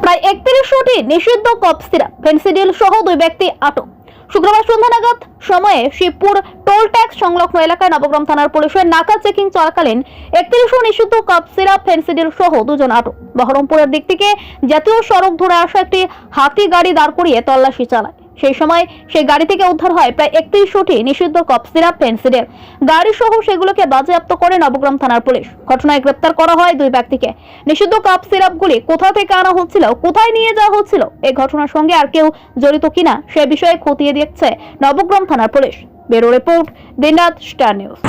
প্রায় 31টি নিষিদ্ধ cough syrup, Phensedyl সহ 2 ব্যক্তি আটক। শুক্রবার সন্ধ্যা নাগাদ সময়ে শিবপুর টোল ট্যাক্স সংলগ্ন এলাকায় নবগ্রাম থানার পুলিশের নাকা চেকিং চলাকালীন 31 নিষিদ্ধ কফ সিরাপ, ফেন্সিডিল সহ 2 জন আটক। বহরমপুরের দিক থেকে জাতীয় সড়ক ধরে আসা একটি হাতি গাড়ি দাঁড় করিয়ে তল্লাশি চালায়। সেই সময় সেই গাড়ি থেকে উদ্ধার হয় প্রায় 31টি নিষিদ্ধ কফ সিরাপ, ফেন্সিডিল। গাড়ি সহ সেগুলোকে বাজেয়াপ্ত করে নবগ্রাম থানার পুলিশ। ঘটনায় গ্রেপ্তার করা হয় 2 ব্যক্তিকে। নিষিদ্ধ কফ সিরাপগুলি কোথা থেকে আনা হচ্ছিল, কোথায় নিয়ে যাওয়া হচ্ছিল, এই ঘটনার সঙ্গে আর কেউ জড়িত কিনা সে বিষয়ে খতিয়ে দেখছে নবগ্রাম থানার পুলিশ। ব্যুরো রিপোর্ট, দিনরাত স্টার নিউজ।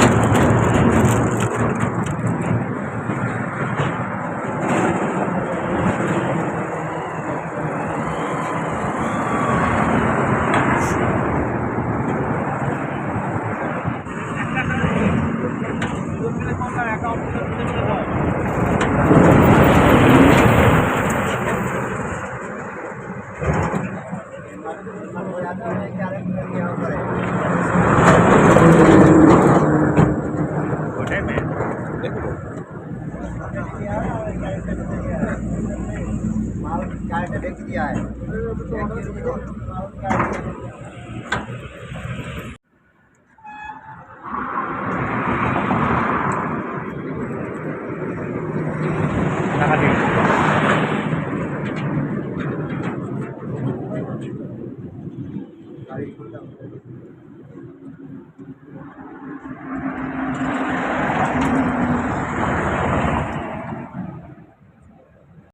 माल गाड़ी में देख दिया है। गाड़ी